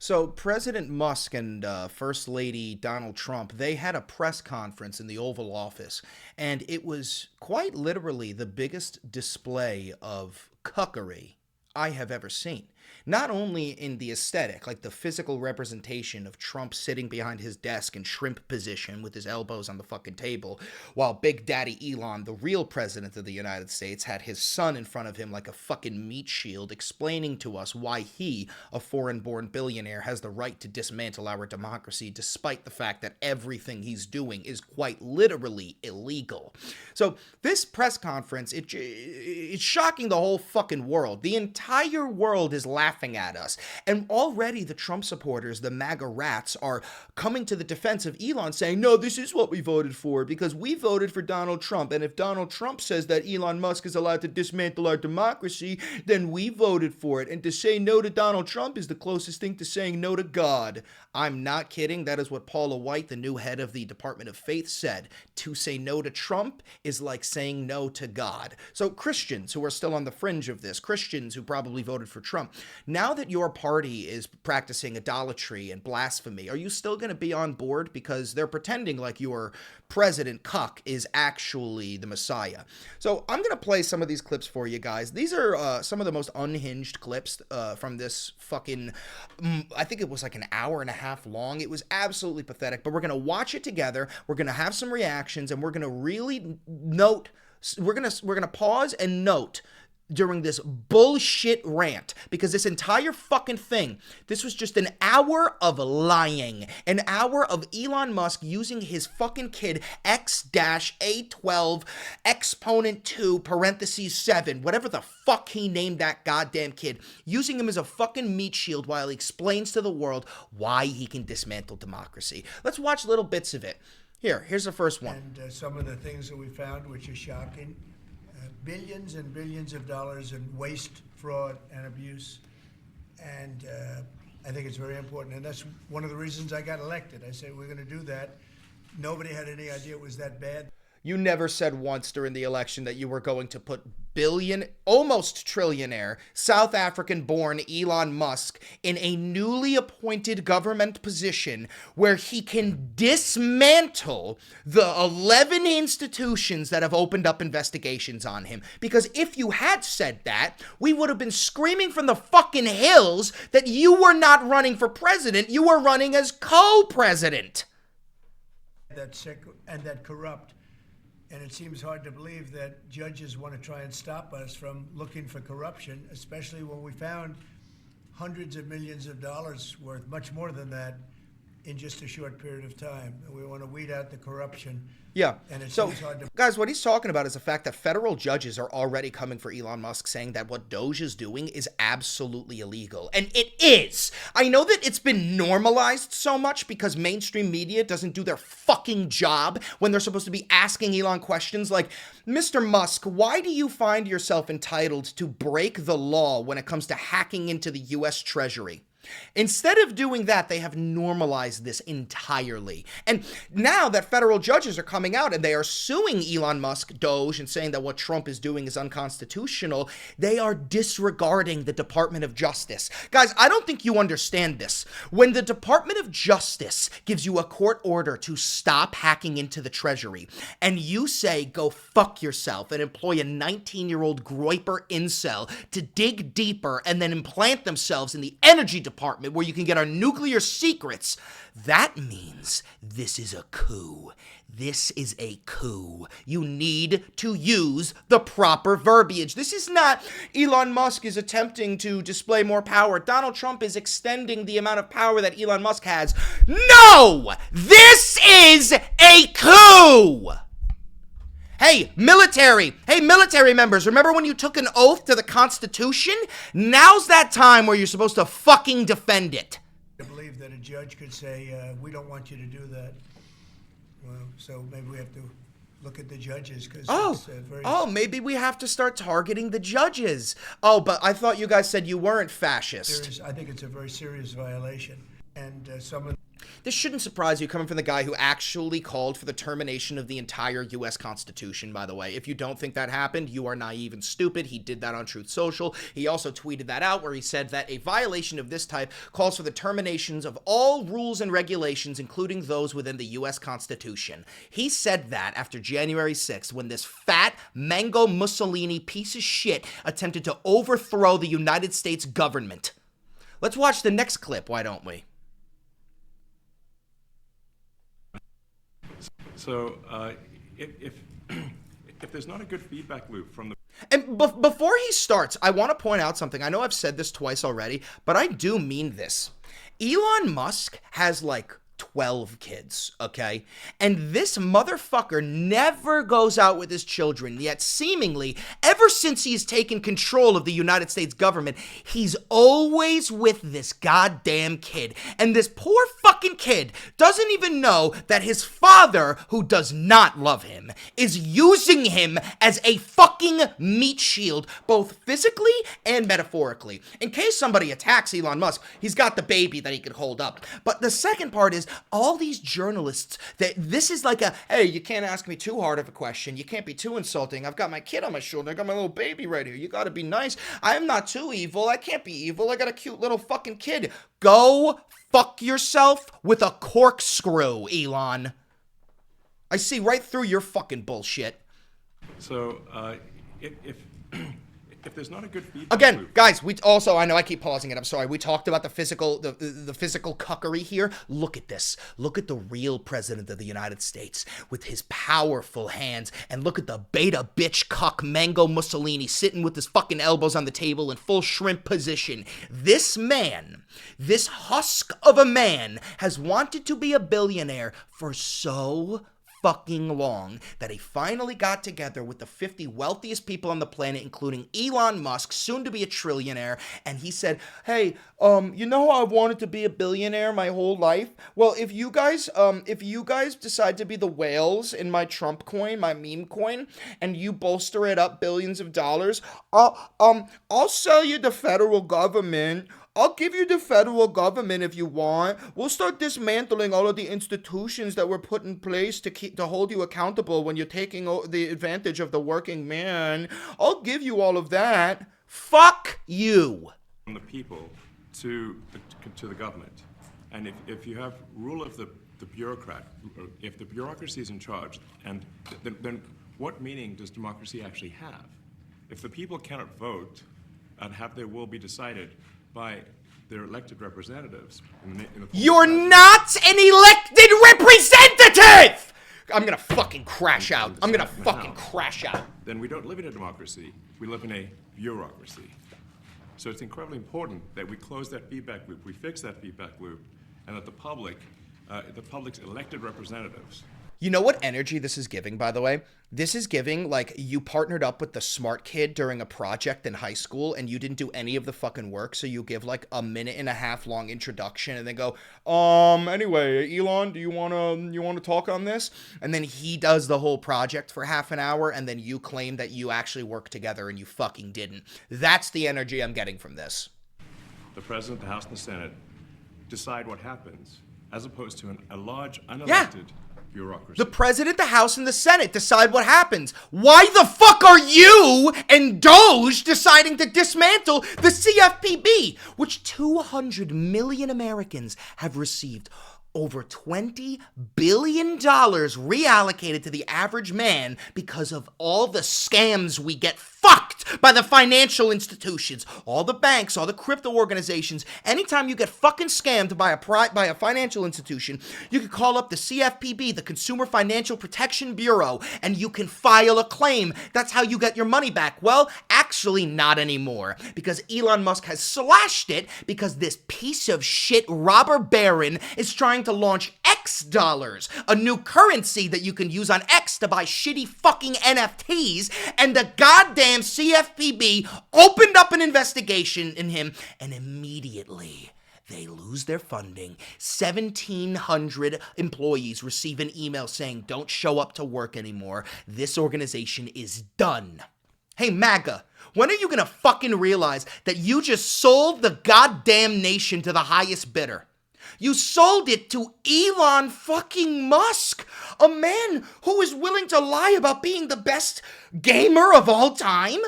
So President Musk and First Lady Donald Trump, they had a press conference in the Oval Office, and it was quite literally the biggest display of cuckery I have ever seen. Not only in the aesthetic, like the physical representation of Trump sitting behind his desk in shrimp position with his elbows on the fucking table, while Big Daddy Elon, the real president of the United States, had his son in front of him like a fucking meat shield, explaining to us why he, a foreign-born billionaire, has the right to dismantle our democracy, despite the fact that everything he's doing is quite literally illegal. So this press conference, it's shocking the whole fucking world. The entire world is laughing at us. And already the Trump supporters, the MAGA rats, are coming to the defense of Elon saying, no, this is what we voted for because we voted for Donald Trump. And if Donald Trump says that Elon Musk is allowed to dismantle our democracy, then we voted for it. And to say no to Donald Trump is the closest thing to saying no to God. I'm not kidding. That is what Paula White, the new head of the Department of Faith, said. To say no to Trump is like saying no to God. So Christians who are still on the fringe of this, Christians who probably voted for Trump, now that your party is practicing idolatry and blasphemy, are you still going to be on board? Because they're pretending like your president cuck is actually the Messiah. So I'm going to play some of these clips for you guys. These are some of the most unhinged clips from this fucking, I think it was like an hour and a half long. It was absolutely pathetic, but we're going to watch it together. We're going to have some reactions, and we're going to really note, we're going to pause and note during this bullshit rant, because this entire fucking thing, this was just an hour of lying, an hour of Elon Musk using his fucking kid X-A12 exponent 2 parentheses 7, whatever the fuck he named that goddamn kid, using him as a fucking meat shield while he explains to the world why he can dismantle democracy. Let's watch little bits of it. Here's the first one. And some of the things that we found, which are shocking. Billions and billions of dollars in waste, fraud, and abuse. And I think it's very important. And that's one of the reasons I got elected. I said, we're going to do that. Nobody had any idea it was that bad. You never said once during the election that you were going to put almost trillionaire, South African-born Elon Musk in a newly appointed government position where he can dismantle the 11 institutions that have opened up investigations on him. Because if you had said that, we would have been screaming from the fucking hills that you were not running for president, you were running as co-president. That's sick and that corrupt. And it seems hard to believe that judges want to try and stop us from looking for corruption, especially when we found hundreds of millions of dollars worth, much more than that, in just a short period of time. And we want to weed out the corruption. Yeah. And it so, seems hard to... guys, what he's talking about is the fact that federal judges are already coming for Elon Musk, saying that what DOGE is doing is absolutely illegal. And it is. I know that it's been normalized so much because mainstream media doesn't do their fucking job when they're supposed to be asking Elon questions like, Mr. Musk, why do you find yourself entitled to break the law when it comes to hacking into the U.S. Treasury? Instead of doing that, they have normalized this entirely. And now that federal judges are coming out and they are suing Elon Musk, DOGE, and saying that what Trump is doing is unconstitutional, they are disregarding the Department of Justice. Guys, I don't think you understand this. When the Department of Justice gives you a court order to stop hacking into the Treasury, and you say, go fuck yourself, and employ a 19-year-old groiper incel to dig deeper and then implant themselves in the energy department where you can get our nuclear secrets, that means this is a coup. This is a coup. You need to use the proper verbiage. This is not Elon Musk is attempting to display more power. Donald Trump is extending the amount of power that Elon Musk has. No! This is a coup! Hey, military members, remember when you took an oath to the Constitution? Now's that time where you're supposed to fucking defend it. I believe that a judge could say, we don't want you to do that. Well, so maybe we have to look at the judges because maybe we have to start targeting the judges. Oh, but I thought you guys said you weren't fascist. I think it's a very serious violation. And some of This shouldn't surprise you coming from the guy who actually called for the termination of the entire U.S. Constitution, by the way. If you don't think that happened, you are naive and stupid. He did that on Truth Social. He also tweeted that out where he said that a violation of this type calls for the terminations of all rules and regulations, including those within the U.S. Constitution. He said that after January 6th, when this fat Mango Mussolini piece of shit attempted to overthrow the United States government. Let's watch the next clip, why don't we? So, if there's not a good feedback loop from the... And before he starts, I want to point out something. I know I've said this twice already, but I do mean this. Elon Musk has like 12 kids, okay? And this motherfucker never goes out with his children, yet seemingly, ever since he's taken control of the United States government, he's always with this goddamn kid. And this poor fucking kid doesn't even know that his father, who does not love him, is using him as a fucking meat shield, both physically and metaphorically. In case somebody attacks Elon Musk, he's got the baby that he could hold up. But the second part is, all these journalists, that this is like a, hey, you can't ask me too hard of a question. You can't be too insulting. I've got my kid on my shoulder. I got my little baby right here. You got to be nice. I am not too evil. I can't be evil. I got a cute little fucking kid. Go fuck yourself with a corkscrew, Elon. I see right through your fucking bullshit. So, if there's not a good feedback Again, loop... guys, we also, I know I keep pausing it, I'm sorry. We talked about the physical cuckery here. Look at this. Look at the real president of the United States with his powerful hands. And look at the beta bitch cuck Mango Mussolini sitting with his fucking elbows on the table in full shrimp position. This man, this husk of a man, has wanted to be a billionaire for so fucking long that he finally got together with the 50 wealthiest people on the planet, including Elon Musk, soon to be a trillionaire, and he said, hey, you know how I've wanted to be a billionaire my whole life? Well, if you guys decide to be the whales in my Trump coin, my meme coin, and you bolster it up billions of dollars, I'll sell you the federal government. I'll give you the federal government if you want. We'll start dismantling all of the institutions that were put in place to hold you accountable when you're taking the advantage of the working man. I'll give you all of that. Fuck you. From the people to the government. And if you have rule of the bureaucrat, if the bureaucracy is in charge, and then what meaning does democracy actually have? If the people cannot vote and have their will be decided by their elected representatives. You're not an elected representative! I'm gonna fucking crash out. I'm gonna fucking crash out. Then we don't live in a democracy. We live in a bureaucracy. So it's incredibly important that we close that feedback loop, we fix that feedback loop, and that the public's elected representatives. You know what energy this is giving, by the way? This is giving, like, you partnered up with the smart kid during a project in high school and you didn't do any of the fucking work, so you give, like, a 1.5-minute long introduction and then go, anyway, Elon, do you wanna talk on this? And then he does the whole project for half an hour and then you claim that you actually worked together and you fucking didn't. That's the energy I'm getting from this. The President, the House, and the Senate decide what happens, as opposed to a large, unelected bureaucracy. The President, the House, and the Senate decide what happens. Why the fuck are you and DOGE deciding to dismantle the CFPB, which 200 million Americans have received over $20 billion reallocated to the average man because of all the scams we get fucked by the financial institutions, all the banks, all the crypto organizations. Anytime you get fucking scammed by a financial institution, you can call up the CFPB, the Consumer Financial Protection Bureau, and you can file a claim. That's how you get your money back. Well, actually not anymore, because Elon Musk has slashed it because this piece of shit robber baron is trying to launch X dollars, a new currency that you can use on X to buy shitty fucking NFTs, and the goddamn CFPB opened up an investigation in him, and immediately they lose their funding. 1,700 employees receive an email saying, don't show up to work anymore. This organization is done. Hey, MAGA, when are you gonna fucking realize that you just sold the goddamn nation to the highest bidder? You sold it to Elon fucking Musk, a man who is willing to lie about being the best gamer of all time.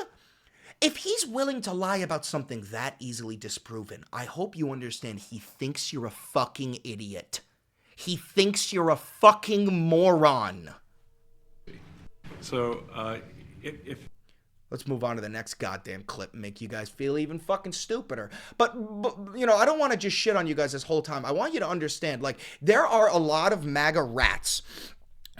If he's willing to lie about something that easily disproven, I hope you understand he thinks you're a fucking idiot. He thinks you're a fucking moron. So, if Let's move on to the next goddamn clip and make you guys feel even fucking stupider. But you know, I don't want to just shit on you guys this whole time. I want you to understand, like, there are a lot of MAGA rats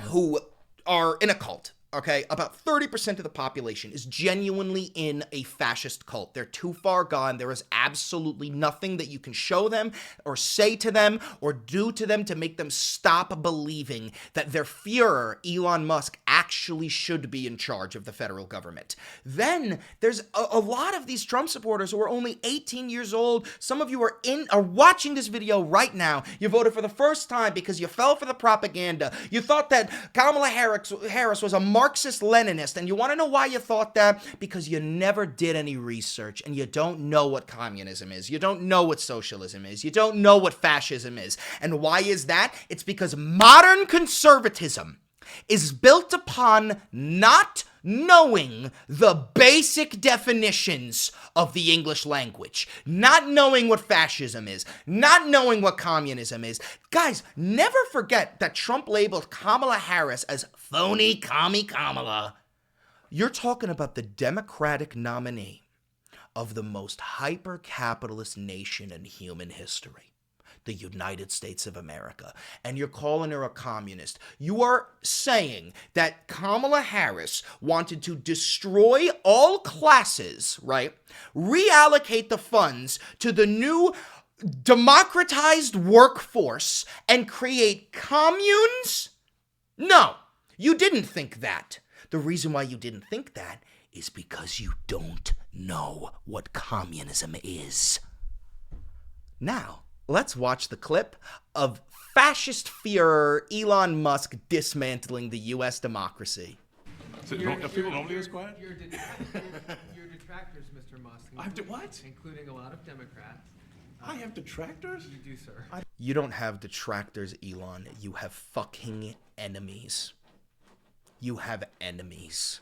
who are in a cult. Okay, about 30% of the population is genuinely in a fascist cult. They're too far gone. There is absolutely nothing that you can show them or say to them or do to them to make them stop believing that their Führer, Elon Musk, actually should be in charge of the federal government. Then there's a lot of these Trump supporters who are only 18 years old. Some of you are watching this video right now. You voted for the first time because you fell for the propaganda. You thought that Kamala Harris was a Marxist-Leninist, and you want to know why you thought that? Because you never did any research, and you don't know what communism is. You don't know what socialism is. You don't know what fascism is. And why is that? It's because modern conservatism is built upon not knowing the basic definitions of the English language, not knowing what fascism is, not knowing what communism is. Guys, never forget that Trump labeled Kamala Harris as phony commie Kamala. You're talking about the Democratic nominee of the most hyper-capitalist nation in human history, the United States of America, and you're calling her a communist. You are saying that Kamala Harris wanted to destroy all classes, right? Reallocate the funds to the new democratized workforce and create communes? No, you didn't think that. The reason why you didn't think that is because you don't know what communism is. Now, let's watch the clip of fascist Führer Elon Musk dismantling the U.S. democracy. so people normally this quiet? Your detractors, Mr. Musk. I have to what? Including a lot of Democrats. I have detractors? You do, sir. You don't have detractors, Elon. You have fucking enemies. You have enemies.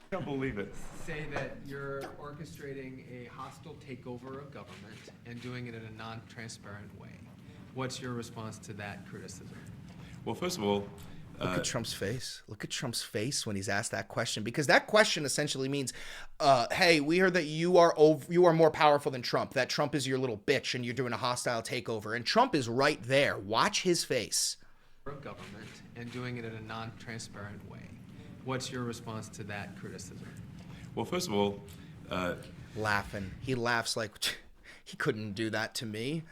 I don't believe it. Say that you're orchestrating a hostile takeover of government and doing it in a non-transparent way. What's your response to that criticism? Well, first of all, Look at Trump's face. Look at Trump's face when he's asked that question, because that question essentially means, hey, we heard that you are more powerful than Trump, that Trump is your little bitch and you're doing a hostile takeover. And Trump is right there. Watch his face. Of government and doing it in a non-transparent way. What's your response to that criticism? well, first of all, Laughing. He laughs like, he couldn't do that to me.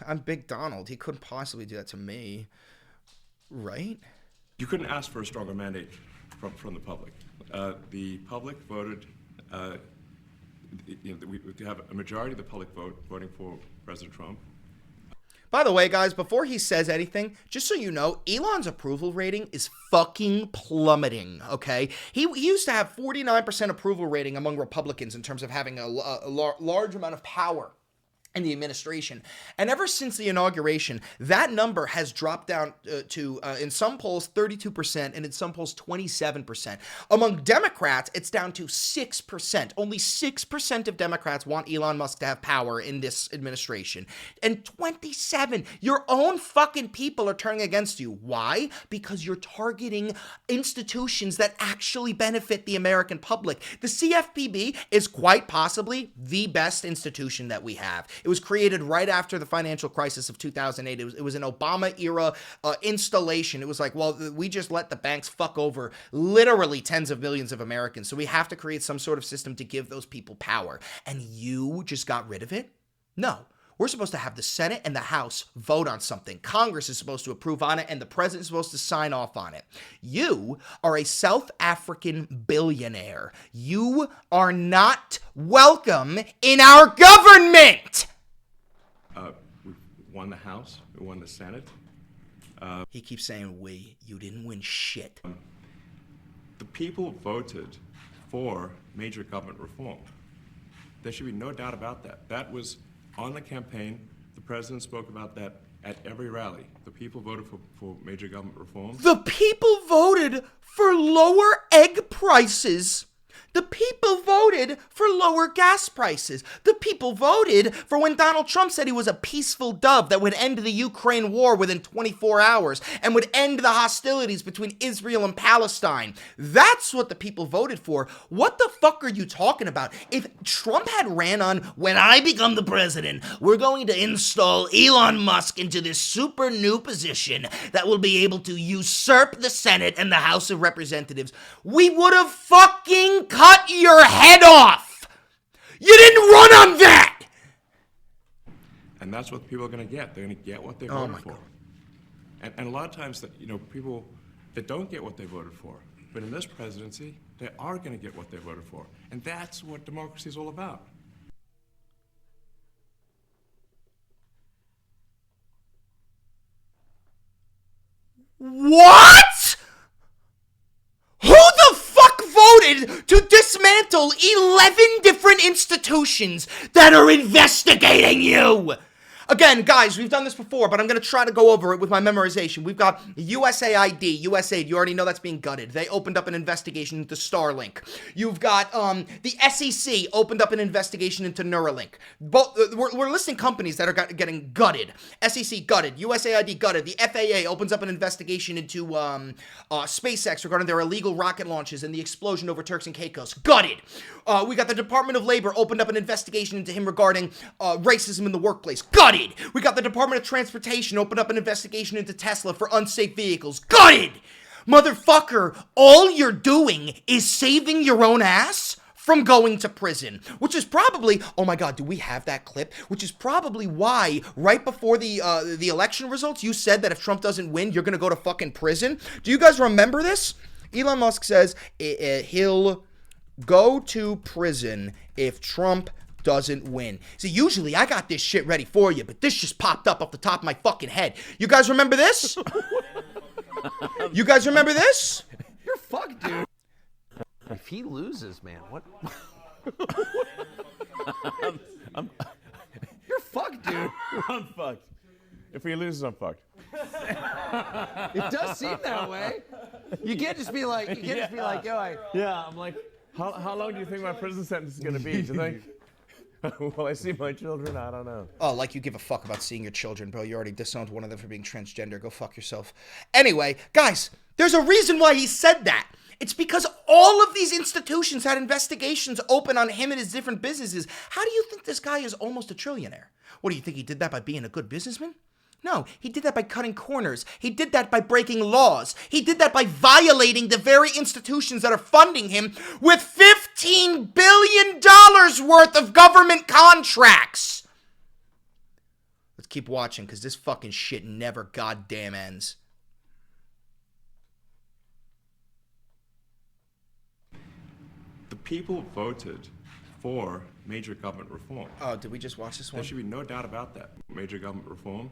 I'm Big Donald. He couldn't possibly do that to me. Right? you couldn't ask for a stronger mandate from the public. The public voted. We have a majority of the public voting for President Trump. By the way, guys, before he says anything, just so you know, Elon's approval rating is fucking plummeting, okay? He used to have 49% approval rating among Republicans in terms of having a large amount of power in the administration. And ever since the inauguration, that number has dropped down to, in some polls, 32%, and in some polls, 27%. Among Democrats, it's down to 6%. Only 6% of Democrats want Elon Musk to have power in this administration. And 27, your own fucking people are turning against you. Why? Because you're targeting institutions that actually benefit the American public. The CFPB is quite possibly the best institution that we have. It was created right after the financial crisis of 2008. It was an Obama-era installation. It was like, well, we just let the banks fuck over literally tens of millions of Americans, so we have to create some sort of system to give those people power. And you just got rid of it? No. We're supposed to have the Senate and the House vote on something. Congress is supposed to approve on it, and the president is supposed to sign off on it. You are a South African billionaire. You are not welcome in our government! We won the House, we won the Senate. He keeps saying we. You didn't win shit. The people voted for major government reform. There should be no doubt about that. That was on the campaign. The president spoke about that at every rally. The people voted for major government reform. The people voted for lower egg prices. The people voted for lower gas prices. The people voted for when Donald Trump said he was a peaceful dove that would end the Ukraine war within 24 hours and would end the hostilities between Israel and Palestine. That's what the people voted for. What the fuck are you talking about? If Trump had ran on, when I become the president, we're going to install Elon Musk into this super new position that will be able to usurp the Senate and the House of Representatives, we would have fucking cut your head off. You didn't run on that. And that's what people are going to get. They're going to get what they voted for. And a lot of times, that people that don't get what they voted for, but in this presidency, they are going to get what they voted for. And that's what democracy is all about. What? Who the fuck voted to dismantle 11 different institutions that are investigating you? Again, guys, we've done this before, but I'm going to try to go over it with my memorization. We've got USAID, USAID, you already know that's being gutted. They opened up an investigation into Starlink. You've got the SEC opened up an investigation into Neuralink. Both we're listing companies that are getting gutted. SEC gutted, USAID gutted. The FAA opens up an investigation into SpaceX regarding their illegal rocket launches and the explosion over Turks and Caicos. Gutted. We got the Department of Labor opened up an investigation into him regarding racism in the workplace. Gutted. We got the Department of Transportation opened up an investigation into Tesla for unsafe vehicles. Gutted! Motherfucker, all you're doing is saving your own ass from going to prison, which is probably, oh my God, do we have that clip? Which is probably why right before the election results, you said that if Trump doesn't win, you're going to go to fucking prison. Do you guys remember this? Elon Musk says he'll go to prison if Trump doesn't win. See, usually I got this shit ready for you, but this just popped up off the top of my fucking head. You guys remember this? You guys remember this? You're fucked, dude. If he loses, man, what? You're fucked, dude. I'm fucked. If he loses, I'm fucked. It does seem that way. You can't just be like, yo, Yeah, I'm like, how long do you think my prison sentence is going to be? Do you think? Will I see my children? I don't know. Oh, like you give a fuck about seeing your children, bro. You already disowned one of them for being transgender. Go fuck yourself. Anyway, guys, there's a reason why he said that. It's because all of these institutions had investigations open on him and his different businesses. How do you think this guy is almost a trillionaire? What, do you think he did that by being a good businessman? No, he did that by cutting corners. He did that by breaking laws. He did that by violating the very institutions that are funding him with $15 billion worth of government contracts. Let's keep watching because this fucking shit never goddamn ends. The people voted for major government reform. Oh, did we just watch this one? There should be no doubt about that. Major government reform.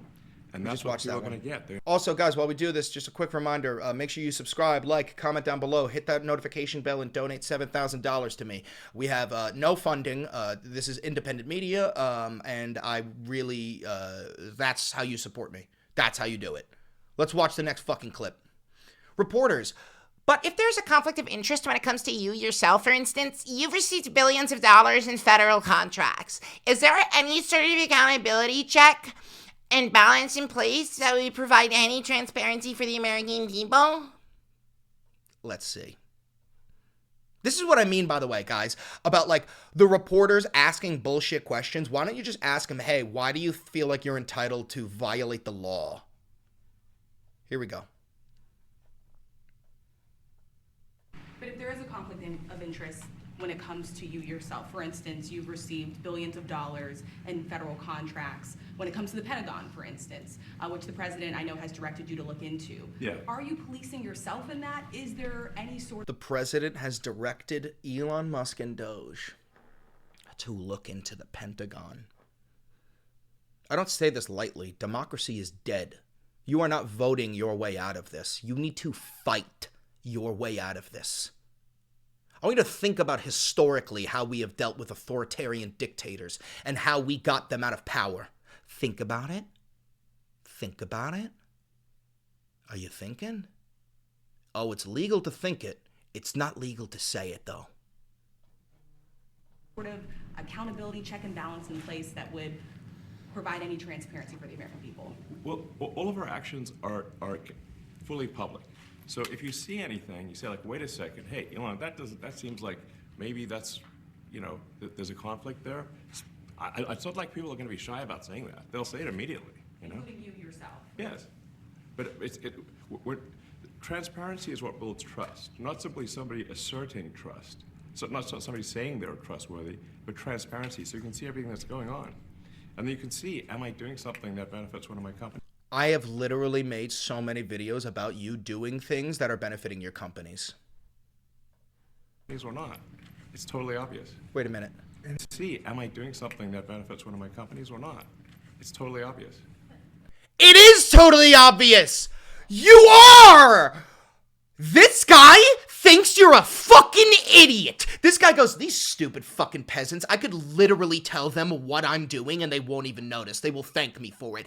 And We that's just what watched people that are going to one. get. Also, guys, while we do this, just a quick reminder, make sure you subscribe, like, comment down below, hit that notification bell, and donate $7,000 to me. We have no funding. This is independent media, and I really, that's how you support me. That's how you do it. Let's watch the next fucking clip. Reporters. But if there's a conflict of interest when it comes to you yourself, for instance, you've received billions of dollars in federal contracts. Is there any sort of accountability check and balance in place that would provide any transparency for the American people? Let's see. This is what I mean, by the way, guys, about like the reporters asking bullshit questions. Why don't you just ask them, hey, why do you feel like you're entitled to violate the law? Here we go. But if there is a conflict of interest when it comes to you yourself, for instance, you've received billions of dollars in federal contracts, when it comes to the Pentagon, for instance, which the president, I know, has directed you to look into. Yeah. Are you policing yourself in that? Is there any sort The president has directed Elon Musk and DOGE to look into the Pentagon. I don't say this lightly. Democracy is dead. You are not voting your way out of this. You need to fight your way out of this. I want you to think about historically how we have dealt with authoritarian dictators and how we got them out of power. Think about it. Think about it. Are you thinking? Oh, it's legal to think it. It's not legal to say it, though. Sort of accountability check and balance in place that would provide any transparency for the American people? Well, all of our actions are fully public. So if you see anything, you say like, wait a second, hey, Elon, that seems like maybe that's, there's a conflict there. It's not like people are going to be shy about saying that. They'll say it immediately, Including you yourself? Yes. But transparency is what builds trust, not simply somebody asserting trust. So not somebody saying they're trustworthy, but transparency, so you can see everything that's going on. And then you can see, am I doing something that benefits one of my companies? I have literally made so many videos about you doing things that are benefiting your companies. Or not. It's totally obvious. Wait a minute. And see, am I doing something that benefits one of my companies or not? It's totally obvious. It is totally obvious! You are! This guy thinks you're a fucking idiot. This guy goes, these stupid fucking peasants, I could literally tell them what I'm doing and they won't even notice. They will thank me for it.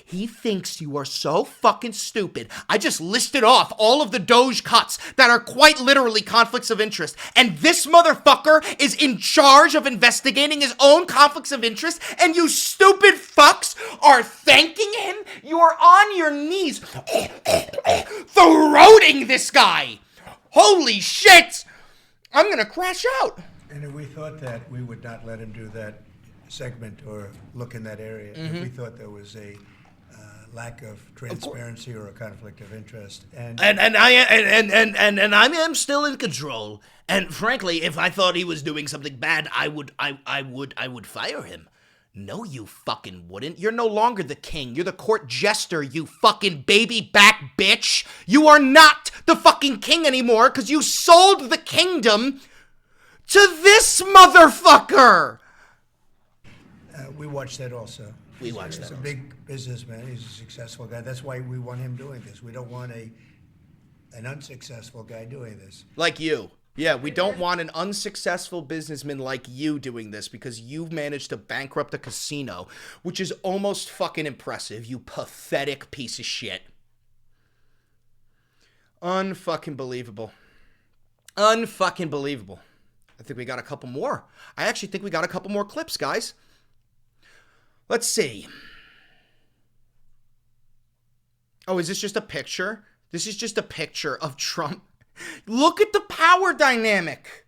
He thinks you are so fucking stupid. I just listed off all of the DOGE cuts that are quite literally conflicts of interest. And this motherfucker is in charge of investigating his own conflicts of interest, and you stupid fucks are thanking him? You are on your knees throating this guy. Holy shit! I'm gonna crash out. And if we thought that, we would not let him do that segment or look in that area. If we thought there was a lack of transparency or a conflict of interest, and I am still in control. And frankly, if I thought he was doing something bad, I would fire him. No, you fucking wouldn't. You're no longer the king. You're the court jester, you fucking baby back bitch. You are not the fucking king anymore because you sold the kingdom to this motherfucker. we watched that also. We watched that He's a also. big businessman. He's a successful guy. That's why we want him doing this. We don't want an unsuccessful guy doing this. Like you. Yeah, we don't want an unsuccessful businessman like you doing this because you've managed to bankrupt a casino, which is almost fucking impressive, you pathetic piece of shit. Unfucking believable. Unfucking believable. I think we got a couple more. I actually think we got a couple more clips, guys. Let's see. Oh, is this just a picture? This is just a picture of Trump. Look at the power dynamic.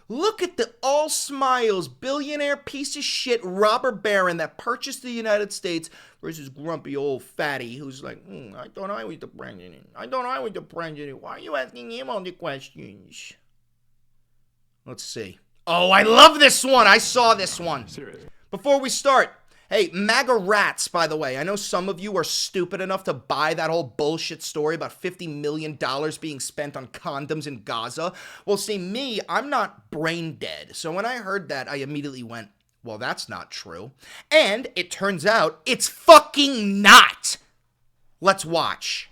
Look at the all smiles, billionaire piece of shit robber baron that purchased the United States versus grumpy old fatty who's like, I thought I was the president. I thought I was the president. Why are you asking him all the questions? Let's see. Oh, I love this one. I saw this one. Serious. Before we start, hey, MAGA rats, by the way, I know some of you are stupid enough to buy that whole bullshit story about $50 million being spent on condoms in Gaza. Well, see, me, I'm not brain dead. So when I heard that, I immediately went, well, that's not true. And it turns out it's fucking not. Let's watch.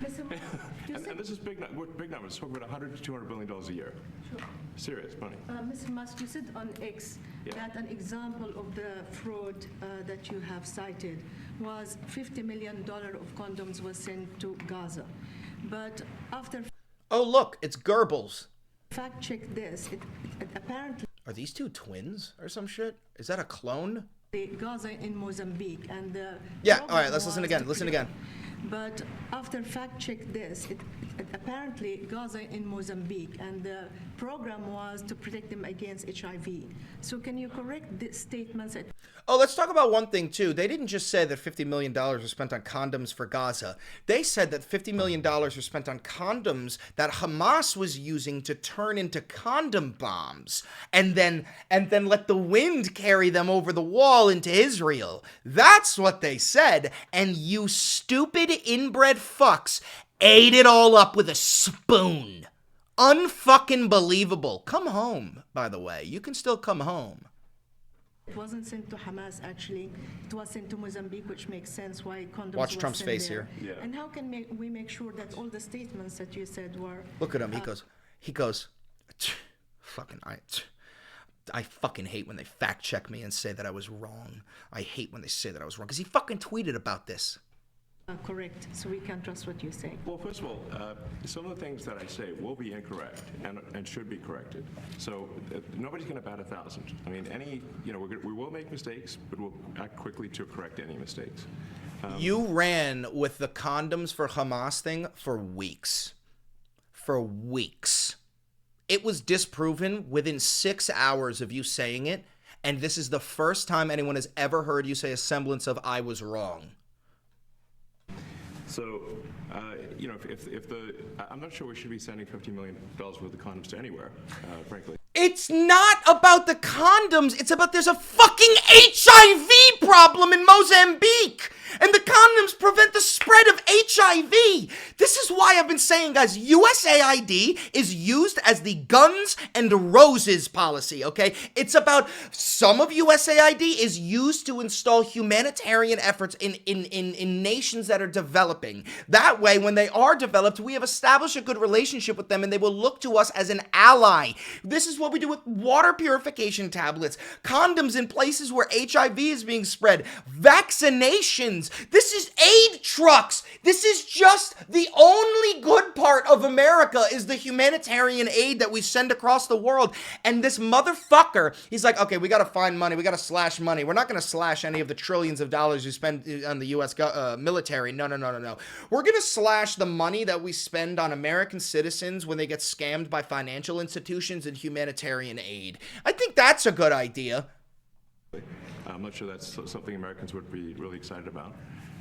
And this is big numbers. Talk about $100 to $200 billion a year. Sure. Serious money. Mr. Musk, you said on X that an example of the fraud that you have cited was $50 million of condoms was sent to Gaza. But after Oh, look, it's Goebbels. fact check this, it apparently Are these two twins or some shit? Is that a clone? Gaza in Mozambique and the Yeah, all right, program let's listen was again. to Listen protect- again. But after fact check this, it apparently Gaza in Mozambique and the program was to protect them against HIV. So can you correct the statements? Oh, let's talk about one thing, too. They didn't just say that $50 million was spent on condoms for Gaza. They said that $50 million was spent on condoms that Hamas was using to turn into condom bombs and then let the wind carry them over the wall into Israel. That's what they said. And you stupid inbred fucks ate it all up with a spoon. Unfucking believable. Come home, by the way. You can still come home. It wasn't sent to Hamas, actually. It was sent to Mozambique, which makes sense why condoms Watch were Trump's sent face there. here. Yeah. And how can we make sure that all the statements that you said were... Look at him. He goes, fucking, I fucking hate when they fact check me and say that I was wrong. I hate when they say that I was wrong, because he fucking tweeted about this. Correct, so we can trust what you say. Well, first of all, some of the things that I say will be incorrect and should be corrected. So nobody's going to bat 1,000. I mean, we will make mistakes, but we'll act quickly to correct any mistakes. You ran with the condoms for Hamas thing for weeks. For weeks. It was disproven within 6 hours of you saying it, and this is the first time anyone has ever heard you say a semblance of "I was wrong." So, I'm not sure we should be sending $50 million worth of condoms to anywhere, frankly. It's not about the condoms. It's about there's a fucking HIV problem in Mozambique. And the condoms prevent the spread of HIV. This is why I've been saying, guys, USAID is used as the guns and roses policy, okay? It's about some of USAID is used to install humanitarian efforts in nations that are developing. That way, when they are developed, we have established a good relationship with them and they will look to us as an ally. This is what we do with water purification tablets, condoms in places where HIV is being spread, vaccinations. This is aid trucks. This is just the only good part of America is the humanitarian aid that we send across the world. And this motherfucker, he's like, okay, we got to find money. We got to slash money. We're not going to slash any of the trillions of dollars you spend on the U.S. military. No. We're going to slash the money that we spend on American citizens when they get scammed by financial institutions and humanitarian aid. I think that's a good idea. I'm not sure that's something Americans would be really excited about.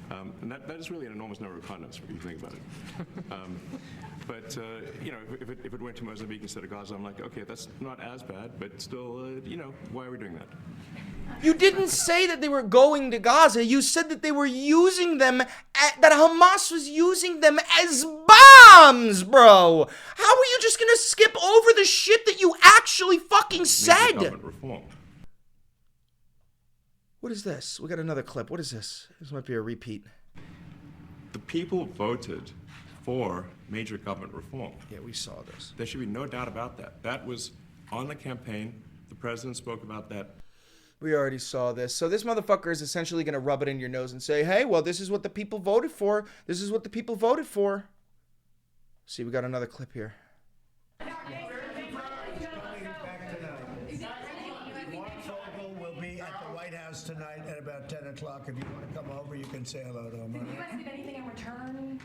And that is really an enormous number of condoms, if you think about it. If it went to Mozambique instead of Gaza, I'm like, okay, that's not as bad, but still, why are we doing that? You didn't say that they were going to Gaza. You said that they were using them, that Hamas was using them as bombs, bro. How are you just going to skip over the shit that you actually fucking said? Government reform. What is this? We got another clip. What is this? This might be a repeat. The people voted for major government reform. Yeah, we saw this. There should be no doubt about that. That was on the campaign. The president spoke about that. We already saw this. So this motherfucker is essentially going to rub it in your nose and say, hey, well, this is what the people voted for. This is what the people voted for. See, we got another clip here. Tonight at about 10 o'clock. If you want to come over, you can say hello to him. Did you guys get anything in return?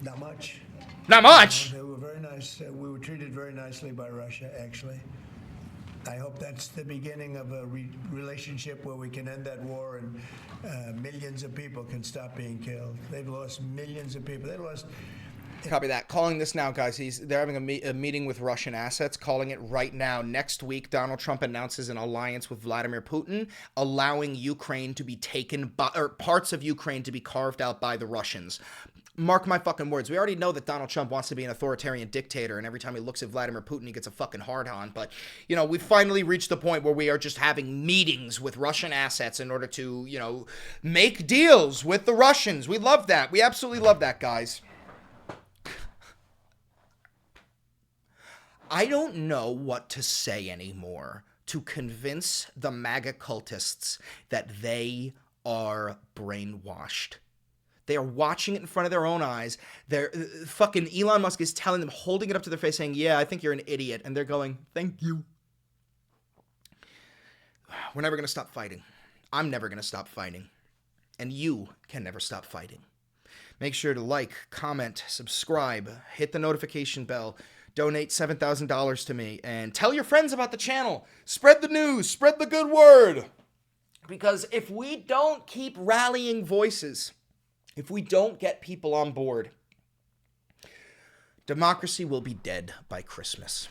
Not much. Not much? They were very nice. We were treated very nicely by Russia, actually. I hope that's the beginning of a relationship where we can end that war and millions of people can stop being killed. They've lost millions of people. They lost... Copy that. Calling this now, guys. They're having a meeting with Russian assets, calling it right now. Next week, Donald Trump announces an alliance with Vladimir Putin, allowing Ukraine to be taken by, or parts of Ukraine to be carved out by the Russians. Mark my fucking words. We already know that Donald Trump wants to be an authoritarian dictator, and every time he looks at Vladimir Putin, he gets a fucking hard-on. But, we finally reached the point where we are just having meetings with Russian assets in order to, make deals with the Russians. We love that. We absolutely love that, guys. I don't know what to say anymore to convince the MAGA cultists that they are brainwashed. They are watching it in front of their own eyes. They're fucking Elon Musk is telling them, holding it up to their face saying, yeah, I think you're an idiot. And they're going, thank you. We're never going to stop fighting. I'm never going to stop fighting. And you can never stop fighting. Make sure to like, comment, subscribe, hit the notification bell. Donate $7,000 to me and tell your friends about the channel. Spread the news. Spread the good word. Because if we don't keep rallying voices, if we don't get people on board, democracy will be dead by Christmas.